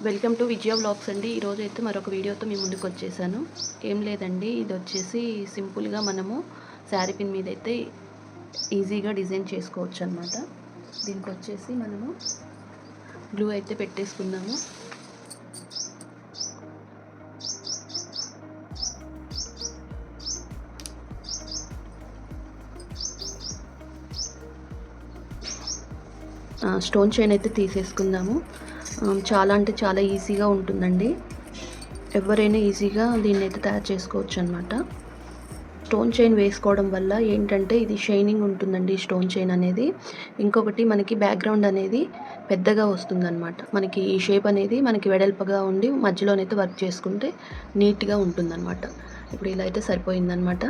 Welcome to Vijaya vlogs అండి. ఈరోజు అయితే మరొక వీడియోతో మీ ముందుకు వచ్చేసాను. ఏం లేదండి, ఇది వచ్చేసి సింపుల్గా మనము శారీ పిన్ మీద అయితే ఈజీగా డిజైన్ చేసుకోవచ్చు అనమాట. దీనికి వచ్చేసి మనము గ్లూ అయితే పెట్టేసుకుందాము. స్టోన్ చైన్ అయితే తీసేసుకుందాము. చాలా అంటే చాలా ఈజీగా ఉంటుందండి. ఎవరైనా ఈజీగా దీన్ని అయితే తయారు చేసుకోవచ్చు అనమాట. స్టోన్ చైన్ వేసుకోవడం వల్ల ఏంటంటే ఇది షైనింగ్ ఉంటుందండి స్టోన్ చైన్ అనేది. ఇంకొకటి మనకి బ్యాక్గ్రౌండ్ అనేది పెద్దగా వస్తుందన్నమాట. మనకి ఈ షేప్ అనేది మనకి వెడల్పుగా ఉండి మధ్యలోనైతే వర్క్ చేసుకుంటే నీట్గా ఉంటుందన్నమాట. ఇప్పుడు ఇలా అయితే సరిపోయిందనమాట.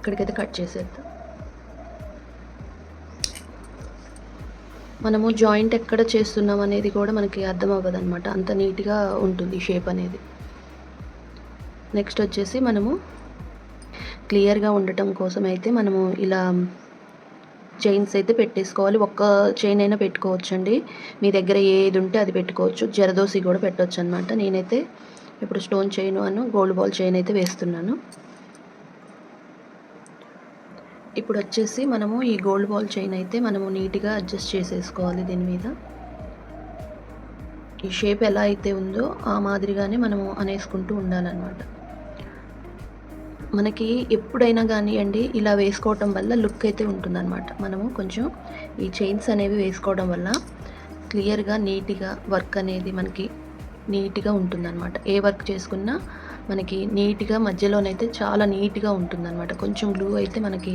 ఇక్కడికైతే కట్ చేసేద్దాం. మనము జాయింట్ ఎక్కడ చేస్తున్నాం అనేది కూడా మనకి అర్థం అవ్వదు అనమాట. అంత నీట్గా ఉంటుంది షేప్ అనేది. నెక్స్ట్ వచ్చేసి మనము క్లియర్గా ఉండటం కోసం అయితే మనము ఇలా చైన్స్ అయితే పెట్టేసుకోవాలి. ఒక్క చైన్ అయినా పెట్టుకోవచ్చండి. మీ దగ్గర ఏది ఉంటే అది పెట్టుకోవచ్చు. జరదోసి కూడా పెట్టవచ్చు అనమాట. నేనైతే ఇప్పుడు stone chain gold ball chain అయితే వేస్తున్నాను. ఇప్పుడు వచ్చేసి మనము ఈ గోల్డ్ బాల్ చైన్ అయితే మనము నీట్గా అడ్జస్ట్ చేసేసుకోవాలి. దీని మీద ఈ షేప్ ఎలా అయితే ఉందో ఆ మాదిరిగానే మనము అనేసుకుంటూ ఉండాలన్నమాట. మనకి ఎప్పుడైనా కానివ్వండి ఇలా వేసుకోవటం వల్ల లుక్ అయితే ఉంటుందన్నమాట. మనము కొంచెం ఈ చైన్స్ అనేవి వేసుకోవడం వల్ల క్లియర్గా నీట్గా వర్క్ అనేది మనకి నీట్గా ఉంటుందన్నమాట. ఏ వర్క్ చేసుకున్నా మనకి నీట్గా మధ్యలోనైతే చాలా నీట్గా ఉంటుందన్నమాట. కొంచెం గ్లూ అయితే మనకి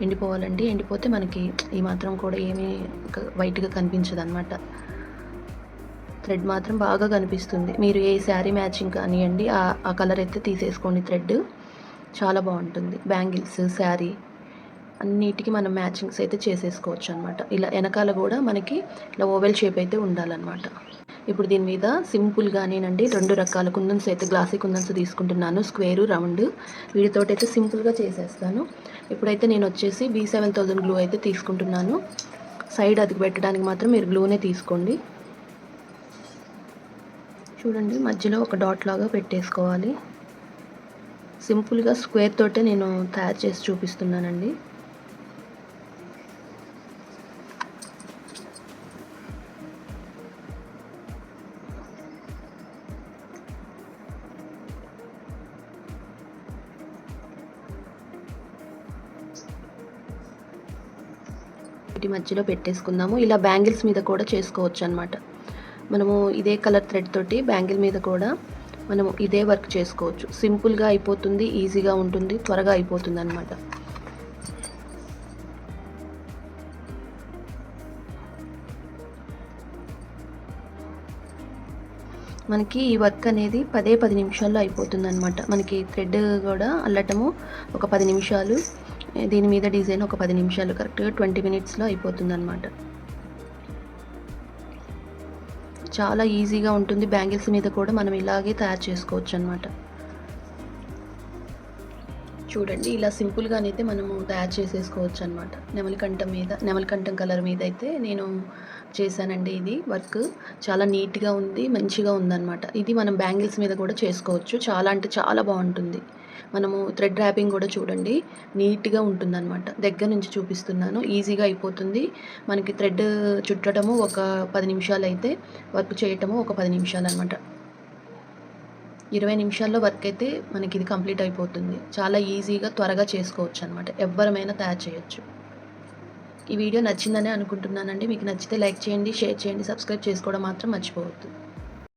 ఎండిపోవాలండి. ఎండిపోతే మనకి ఈ మాత్రం కూడా ఏమీ వైట్గా కనిపించదు అనమాట. థ్రెడ్ మాత్రం బాగా కనిపిస్తుంది. మీరు ఏ శారీ మ్యాచింగ్ కానివ్వండి ఆ కలర్ అయితే తీసేసుకోండి. థ్రెడ్ చాలా బాగుంటుంది. బ్యాంగిల్స్, శారీ అన్నిటికీ మనం మ్యాచింగ్స్ అయితే చేసేసుకోవచ్చు అనమాట. ఇలా వెనకాల కూడా మనకి ఇలా ఓవెల్ షేప్ అయితే ఉండాలన్నమాట. ఇప్పుడు దీని మీద సింపుల్గానేనండి 2 రకాల కుందన్స్ అయితే గ్లాసీ కుందన్స్ తీసుకుంటున్నాను. Square, round. వీటితోటి అయితే సింపుల్గా చేసేస్తాను. ఇప్పుడైతే నేను వచ్చేసి B7000 గ్లూ అయితే తీసుకుంటున్నాను. సైడ్ అది పెట్టడానికి మాత్రం మీరు గ్లూనే తీసుకోండి. చూడండి, మధ్యలో ఒక డాట్ లాగా పెట్టేసుకోవాలి. సింపుల్గా స్క్వేర్ తోటే నేను తయారు చేసి చూపిస్తున్నానండి. వీటి మధ్యలో పెట్టేసుకుందాము. ఇలా బ్యాంగిల్స్ మీద కూడా చేసుకోవచ్చు అనమాట. మనము ఇదే కలర్ థ్రెడ్ తోటి బ్యాంగిల్ మీద కూడా మనము ఇదే వర్క్ చేసుకోవచ్చు. సింపుల్గా అయిపోతుంది, ఈజీగా ఉంటుంది, త్వరగా అయిపోతుంది అనమాట. మనకి ఈ వర్క్ అనేది 10 నిమిషాల్లో అయిపోతుంది అనమాట. మనకి థ్రెడ్ కూడా అల్లటము ఒక 10 నిమిషాలు, దీని మీద డిజైన్ ఒక 10 నిమిషాలు, కరెక్ట్గా 20 మినిట్స్లో అయిపోతుంది అనమాట. చాలా ఈజీగా ఉంటుంది. బ్యాంగిల్స్ మీద కూడా మనం ఇలాగే తయారు చేసుకోవచ్చు అనమాట. చూడండి, ఇలా సింపుల్గానైతే మనము తయారు చేసేసుకోవచ్చు అనమాట. నెమలికంఠం కలర్ మీద అయితే నేను చేశానండి. ఇది వర్క్ చాలా నీట్గా ఉంది, మంచిగా ఉందన్నమాట. ఇది మనం బ్యాంగిల్స్ మీద కూడా చేసుకోవచ్చు. చాలా అంటే చాలా బాగుంటుంది. మనము థ్రెడ్ ర్యాపింగ్ కూడా చూడండి నీట్గా ఉంటుందన్నమాట. దగ్గర నుంచి చూపిస్తున్నాను. ఈజీగా అయిపోతుంది. మనకి థ్రెడ్ చుట్టడము ఒక 10 నిమిషాలు అయితే వర్క్ చేయటము ఒక 10 నిమిషాలు అనమాట. 20 నిమిషాల్లో వర్క్ అయితే మనకి ఇది కంప్లీట్ అయిపోతుంది. చాలా ఈజీగా త్వరగా చేసుకోవచ్చు అనమాట. ఎవరమైనా తయారు చేయొచ్చు. ఈ వీడియో నచ్చిందనే అనుకుంటున్నానండి. మీకు నచ్చితే లైక్ చేయండి, షేర్ చేయండి, సబ్స్క్రైబ్ చేసుకోవడం మాత్రం మర్చిపోవద్దు.